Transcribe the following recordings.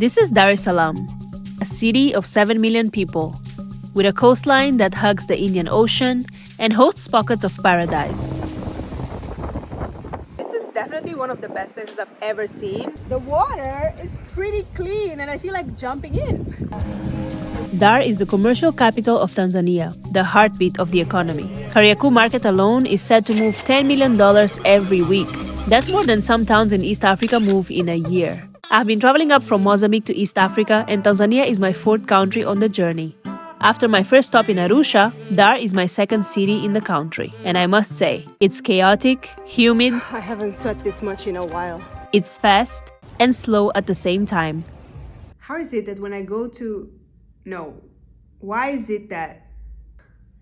This is Dar es Salaam, a city of 7 million people, with a coastline that hugs the Indian Ocean and hosts pockets of paradise. This is definitely one of the best places I've ever seen. The water is pretty clean and I feel like jumping in. Dar is the commercial capital of Tanzania, the heartbeat of the economy. Kariakoo Market alone is said to move $10 million every week. That's more than some towns in East Africa move in a year. I've been traveling up from Mozambique to East Africa, and Tanzania is my fourth country on the journey. After my first stop in Arusha, Dar is my second city in the country. And I must say, it's chaotic, humid, I haven't sweat this much in a while. it's fast, and slow at the same time. How is it that when I go to... No. Why is it that...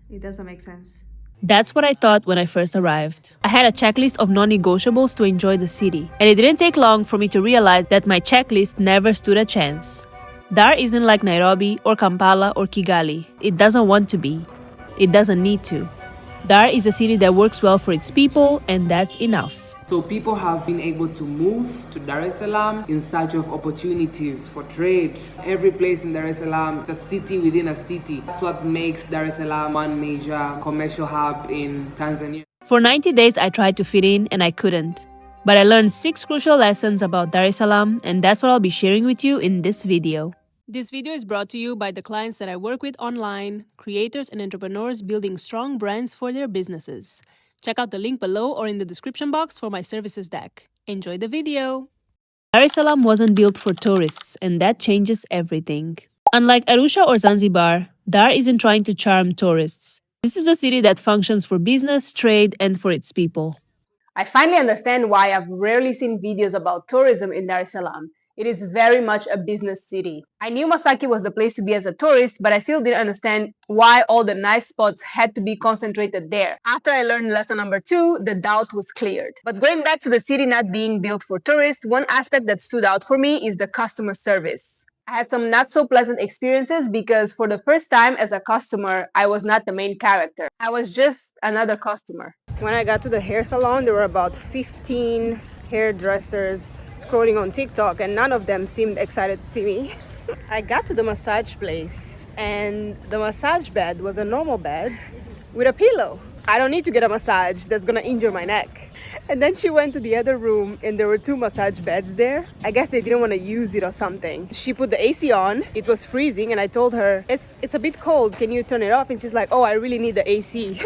It doesn't make sense. That's what I thought when I first arrived. I had a checklist of non-negotiables to enjoy the city, and it didn't take long for me to realize that my checklist never stood a chance. Dar isn't like Nairobi or Kampala or Kigali. It doesn't want to be. It doesn't need to. Dar is a city that works well for its people, and that's enough. So people have been able to move to Dar es Salaam in search of opportunities for trade. Every place in Dar es Salaam is a city within a city. That's what makes Dar es Salaam one major commercial hub in Tanzania. For 90 days, I tried to fit in, and I couldn't. But I learned 6 crucial lessons about Dar es Salaam, and that's what I'll be sharing with you in this video. This video is brought to you by the clients that I work with online, creators and entrepreneurs building strong brands for their businesses. Check out the link below or in the description box for my services deck. Enjoy the video! Dar es Salaam wasn't built for tourists, and that changes everything. Unlike Arusha or Zanzibar, Dar isn't trying to charm tourists. This is a city that functions for business, trade, and for its people. I finally understand why I've rarely seen videos about tourism in Dar es Salaam. It is very much a business city. I knew Masaki was the place to be as a tourist, but I still didn't understand why all the nice spots had to be concentrated there. After I learned lesson number 2, the doubt was cleared. But going back to the city not being built for tourists, one aspect that stood out for me is the customer service. I had some not so pleasant experiences because for the first time as a customer, I was not the main character. I was just another customer. When I got to the hair salon, there were about 15 hairdressers scrolling on TikTok and none of them seemed excited to see me. I got to the massage place and the massage bed was a normal bed with a pillow. I don't need to get a massage, that's gonna injure my neck. And then she went to the other room and there were 2 massage beds there. I guess they didn't want to use it or something. She put the AC on, it was freezing and I told her, it's a bit cold, can you turn it off? And she's like, oh, I really need the AC.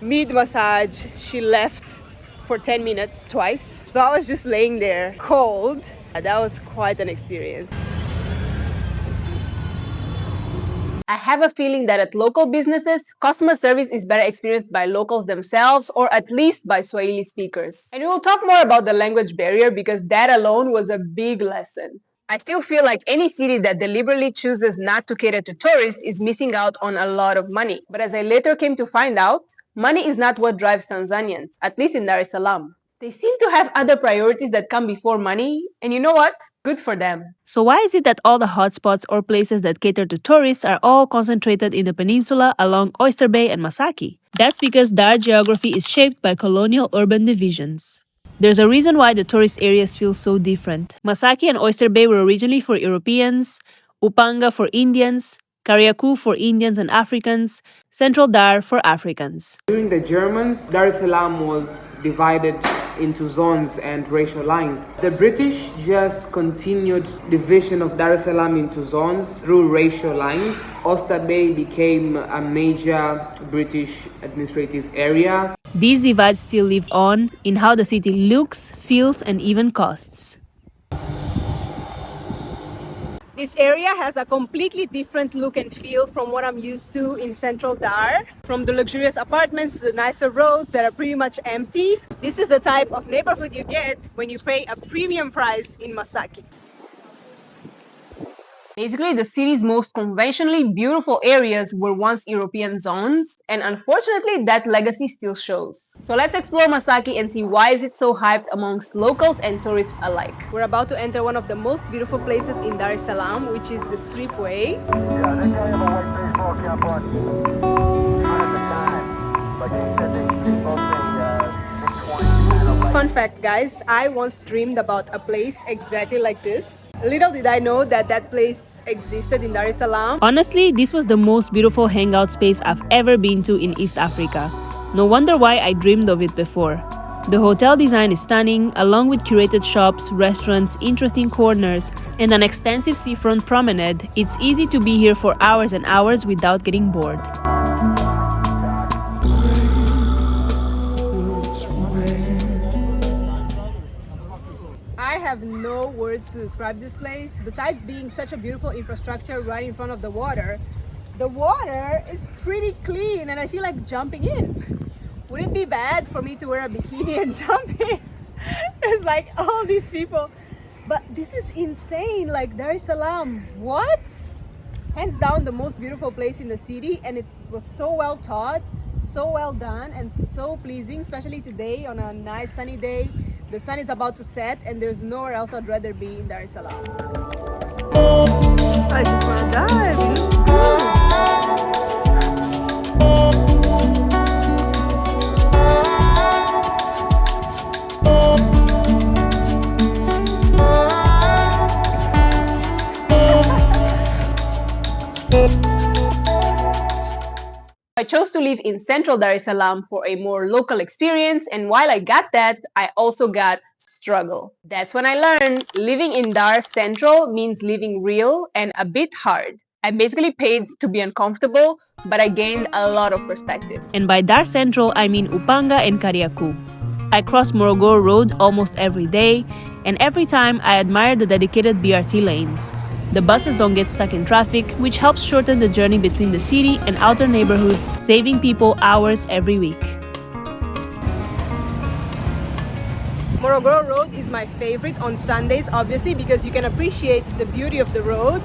Mid-massage, she left for 10 minutes twice. So I was just laying there cold. That was quite an experience. I have a feeling that at local businesses, customer service is better experienced by locals themselves or at least by Swahili speakers. And we will talk more about the language barrier because that alone was a big lesson. I still feel like any city that deliberately chooses not to cater to tourists is missing out on a lot of money. But as I later came to find out, money is not what drives Tanzanians, at least in Dar es Salaam. They seem to have other priorities that come before money, and you know what? Good for them. So why is it that all the hotspots or places that cater to tourists are all concentrated in the peninsula along Oyster Bay and Masaki? That's because Dar geography is shaped by colonial urban divisions. There's a reason why the tourist areas feel so different. Masaki and Oyster Bay were originally for Europeans, Upanga for Indians, Kariakoo for Indians and Africans, Central Dar for Africans. During the Germans, Dar es Salaam was divided into zones and racial lines. The British just continued division of Dar es Salaam into zones through racial lines. Oyster Bay became a major British administrative area. These divides still live on in how the city looks, feels, and even costs. This area has a completely different look and feel from what I'm used to in Central Dar. From the luxurious apartments to the nicer roads that are pretty much empty. This is the type of neighborhood you get when you pay a premium price in Masaki. Basically, the city's most conventionally beautiful areas were once European zones, and unfortunately, that legacy still shows. So let's explore Masaki and see why is it so hyped amongst locals and tourists alike. We're about to enter one of the most beautiful places in Dar es Salaam, which is the Sleepway. Yeah, they got a white baseball cap on. At the time, but they said they both say 620 and Fun fact, guys, I once dreamed about a place exactly like this. Little did I know that that place existed in Dar es Salaam. Honestly, this was the most beautiful hangout space I've ever been to in East Africa. No wonder why I dreamed of it before. The hotel design is stunning, along with curated shops, restaurants, interesting corners, and an extensive seafront promenade. It's easy to be here for hours and hours without getting bored. I have no words to describe this place. Besides being such a beautiful infrastructure right in front of the water is pretty clean and I feel like jumping in. Would it be bad for me to wear a bikini and jump in? There's like all these people. But this is insane, like Dar es Salaam. What? Hands down the most beautiful place in the city, and it was so well taught, so well done, and so pleasing, especially today on a nice sunny day. The sun is about to set and there's nowhere else I'd rather be in Dar es Salaam. I just wanna dive. It looks good. I chose to live in central Dar es Salaam for a more local experience, and while I got that, I also got struggle. That's when I learned living in Dar Central means living real and a bit hard. I basically paid to be uncomfortable, but I gained a lot of perspective. And by Dar Central, I mean Upanga and Kariakoo. I cross Morogoro Road almost every day, and every time I admire the dedicated BRT lanes. The buses don't get stuck in traffic, which helps shorten the journey between the city and outer neighborhoods, saving people hours every week. Morogoro Road is my favorite on Sundays, obviously, because you can appreciate the beauty of the road.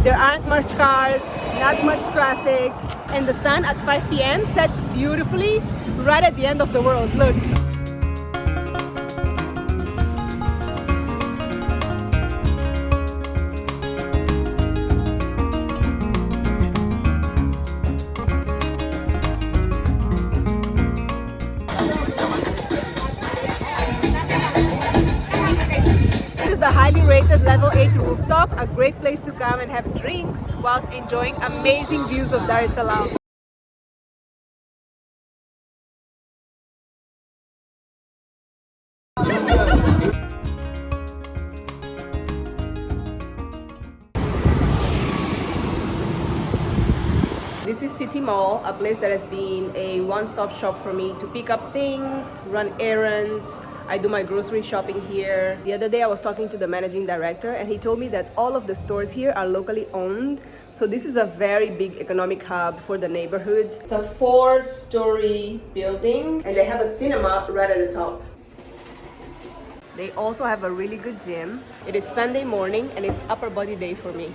There aren't much cars, not much traffic, and the sun at 5 p.m. sets beautifully right at the end of the world. Look. The highly rated level 8 rooftop, a great place to come and have drinks whilst enjoying amazing views of Dar es Salaam. This is City Mall, a place that has been a one-stop shop for me to pick up things, run errands. I do my grocery shopping here. The other day I was talking to the managing director and he told me that all of the stores here are locally owned. So this is a very big economic hub for the neighborhood. It's a 4-story building and they have a cinema right at the top. They also have a really good gym. It is Sunday morning and it's upper body day for me.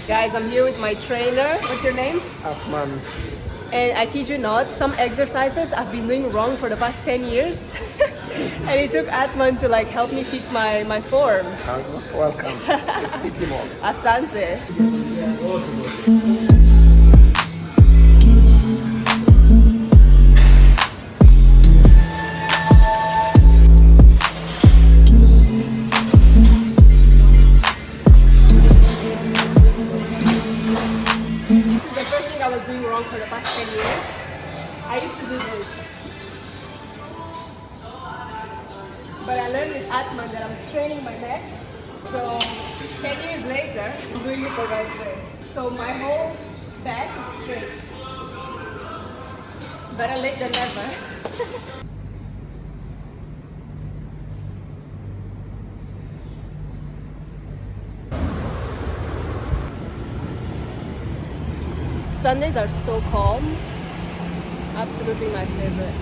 Guys, I'm here with my trainer. What's your name? Afman. And I kid you not, some exercises I've been doing wrong for the past 10 years. And it took Atman to like help me fix my form. You're most welcome. The City Mall. Asante. For the past 10 years. I used to do this. But I learned with Atman that I'm straining my neck. So 10 years later, I'm doing it the right way. So my whole back is straight. Better late than never. Sundays are so calm. Absolutely my favorite.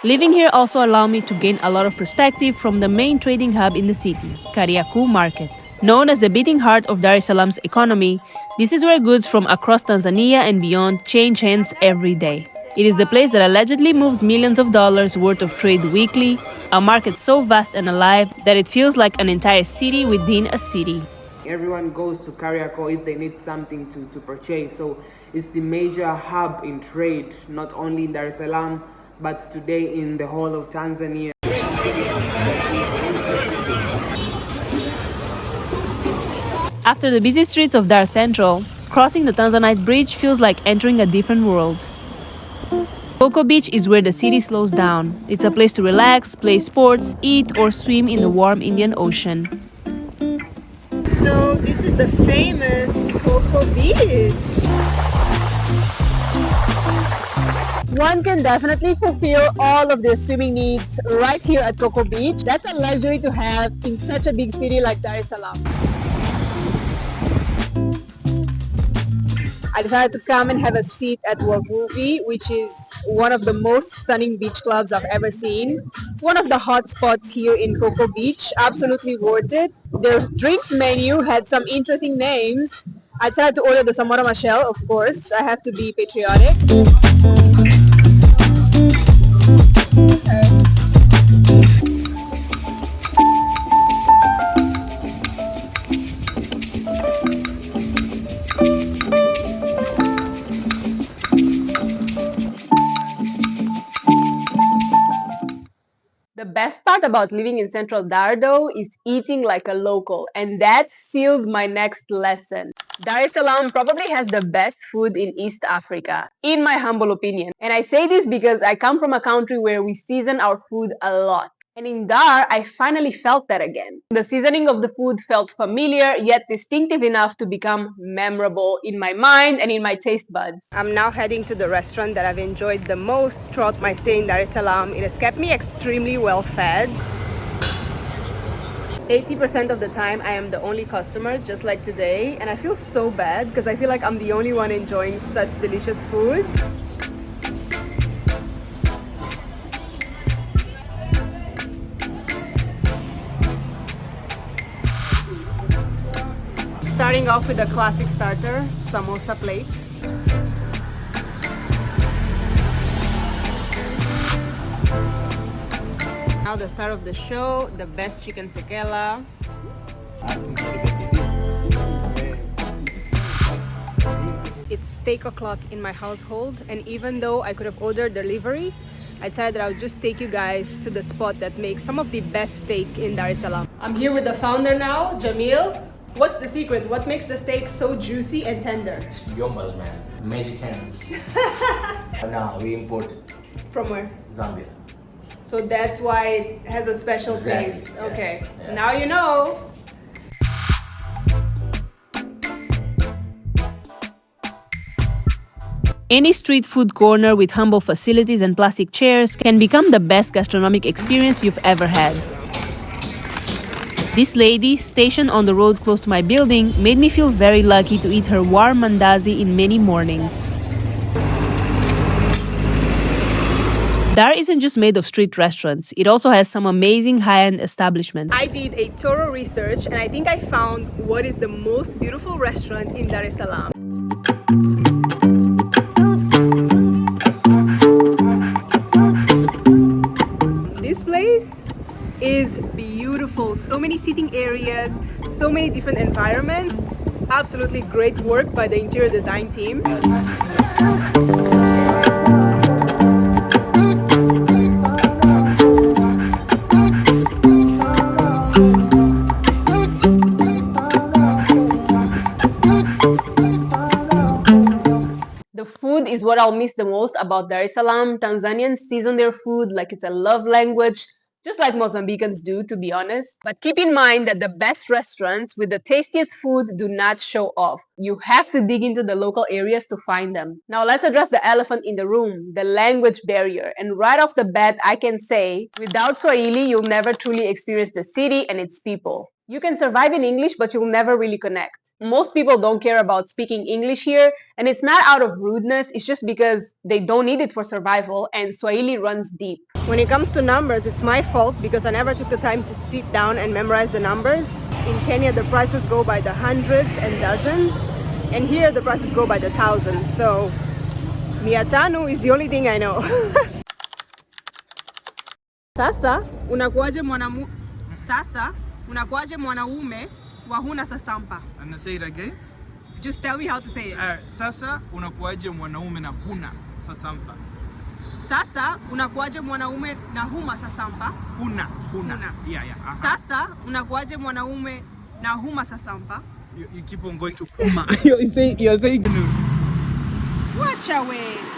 Living here also allowed me to gain a lot of perspective from the main trading hub in the city, Kariakoo Market. Known as the beating heart of Dar es Salaam's economy, this is where goods from across Tanzania and beyond change hands every day. It is the place that allegedly moves millions of dollars worth of trade weekly, a market so vast and alive that it feels like an entire city within a city. Everyone goes to Kariakoo if they need something to purchase. So it's the major hub in trade, not only in Dar es Salaam, but today in the whole of Tanzania. After the busy streets of Dar Central, crossing the Tanzanite Bridge feels like entering a different world. Coco Beach is where the city slows down. It's a place to relax, play sports, eat, or swim in the warm Indian Ocean. So this is the famous Coco Beach. One can definitely fulfill all of their swimming needs right here at Coco Beach. That's a luxury to have in such a big city like Dar es Salaam. I decided to come and have a seat at Wavuvi, which is one of the most stunning beach clubs I've ever seen. It's one of the hot spots here in Coco Beach. Absolutely worth it. Their drinks menu had some interesting names. I decided to order the Samora Machel, of course. I have to be patriotic. The best part about living in Central Dar though is eating like a local, and that sealed my next lesson. Dar es Salaam probably has the best food in East Africa, in my humble opinion. And I say this because I come from a country where we season our food a lot. And in Dar, I finally felt that again. The seasoning of the food felt familiar, yet distinctive enough to become memorable in my mind and in my taste buds. I'm now heading to the restaurant that I've enjoyed the most throughout my stay in Dar es Salaam. It has kept me extremely well fed. 80% of the time I am the only customer, just like today, and I feel so bad because I feel like I'm the only one enjoying such delicious food. Starting off with a classic starter, samosa plate. Now the star of the show, the best chicken sekela. It's steak o'clock in my household, and even though I could have ordered delivery, I decided that I would just take you guys to the spot that makes some of the best steak in Dar es Salaam. I'm here with the founder now, Jamil. What's the secret? What makes the steak so juicy and tender? It's ymas, man. Magic hands. Nah, we import it. From where? Zambia. So that's why it has a special Exactly, taste. yeah, Okay, yeah. now you know. Any street food corner with humble facilities and plastic chairs can become the best gastronomic experience you've ever had. This lady, stationed on the road close to my building, made me feel very lucky to eat her warm mandazi in many mornings. Dar isn't just made of street restaurants, it also has some amazing high-end establishments. I did a thorough research and I think I found what is the most beautiful restaurant in Dar es Salaam. This place is beautiful. So many seating areas, so many different environments. Absolutely great work by the interior design team. The food is what I'll miss the most about Dar es Salaam. Tanzanians season their food like it's a love language, just like Mozambicans do, to be honest. But keep in mind that the best restaurants with the tastiest food do not show off. You have to dig into the local areas to find them. Now let's address the elephant in the room, the language barrier. And right off the bat, I can say, without Swahili, you'll never truly experience the city and its people. You can survive in English, but you'll never really connect. Most people don't care about speaking English here, and it's not out of rudeness, it's just because they don't need it for survival, and Swahili runs deep. When it comes to numbers, it's my fault because I never took the time to sit down and memorize the numbers. In Kenya, the prices go by the hundreds and dozens, and here the prices go by the thousands. So 500 is the only thing I know. Sasa unakuwaje mwanaume wa huna sasampa? I'm gonna say it again. Just tell me how to say it. Sasa unakuwaje mwanaume na huna sasampa? Sasa unakuwaje mwanaume na huma sasampa? Huna. Yeah. Sasa unakuwaje mwanaume na huma sasampa? You keep on going to huma. You're saying Wacha we,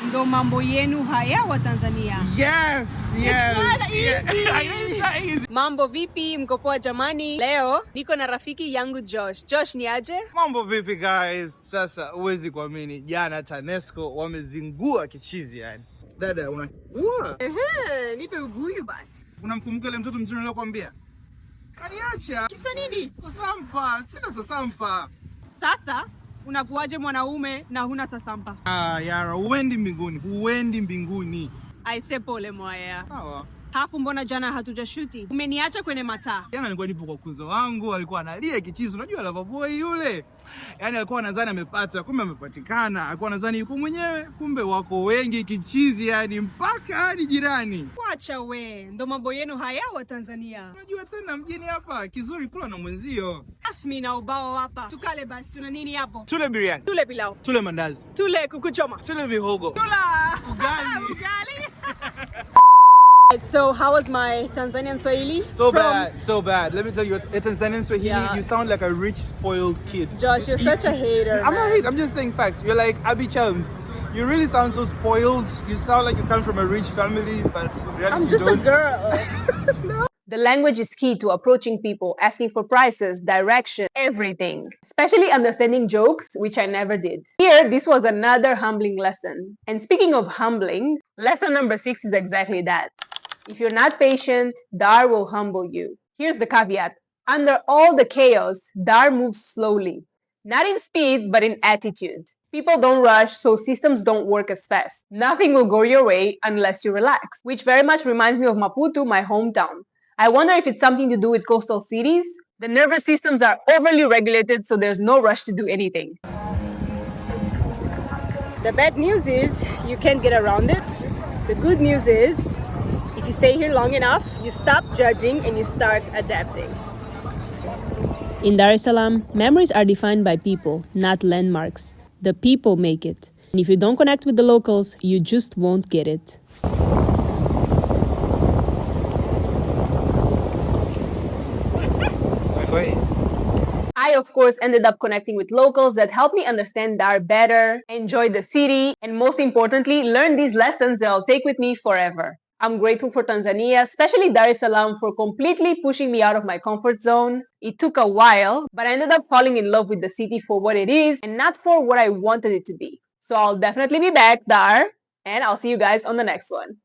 ndo mambo yenu haya wa Tanzania. Yes. It's not easy. It's not easy. Mambo vipi, mko poa jamani? Leo niko na rafiki yangu Josh. Josh ni aje? Mambo vipi guys? Sasa uwezi kuamini, jana TANESCO wamezingua kichizi yani. Dada Nipe ubuyu basi. Unamkumbuka ile mtoto mzuri niliyokuambia? Kaniacha. Kisa nini? Sasampa, sina sasampa. Sasa unakuwaje mwanaume na huna sasampa? Yara, huendi mbinguni. Aise pole mwaya. Sawa. Hafu mbona jana hatujashuti? Umeniacha kwenye mataa. Jana nilikuwa nipo kwa kuzo wangu, alikuwa analia kichizi, unajua lava boy yule. Yaani alikuwa anadhani amepata, kumbe amepatikana. Alikuwa anadhani yuko mwenyewe, kumbe wako wengi kichizi yani mpaka hadi jirani. Wacha we, ndo mambo yenu haya wa Tanzania. Unajua tena mjini hapa, kizuri kula na mwenzio. Mimi na ubao hapa. Tukale basi, tuna nini hapo? Tule biriani. Tule pilau. Tule mandazi. Tule kuku choma. Tule mihogo. Tula Ugali. So how was my Tanzanian Swahili? So bad. Let me tell you, a Tanzanian Swahili, you sound like a rich, spoiled kid. Josh, you're such a hater. I'm not hating, I'm just saying facts. You're like Abby Chums. You really sound so spoiled. You sound like you come from a rich family, but in reality I'm just you don't. a girl. No. The language is key to approaching people, asking for prices, direction, everything. Especially understanding jokes, which I never did. Here, this was another humbling lesson. And speaking of humbling, lesson number 6 is exactly that. If you're not patient, Dar will humble you. Here's the caveat. Under all the chaos, Dar moves slowly. Not in speed, but in attitude. People don't rush, so systems don't work as fast. Nothing will go your way unless you relax. Which very much reminds me of Maputo, my hometown. I wonder if it's something to do with coastal cities. The nervous systems are overly regulated, so there's no rush to do anything. The bad news is you can't get around it. The good news is if you stay here long enough, you stop judging and you start adapting. In Dar es Salaam, memories are defined by people, not landmarks. The people make it. And if you don't connect with the locals, you just won't get it. I, of course, ended up connecting with locals that helped me understand Dar better, enjoy the city, and most importantly, learn these lessons that I'll take with me forever. I'm grateful for Tanzania, especially Dar es Salaam, for completely pushing me out of my comfort zone. It took a while, but I ended up falling in love with the city for what it is and not for what I wanted it to be. So I'll definitely be back, Dar, and I'll see you guys on the next one.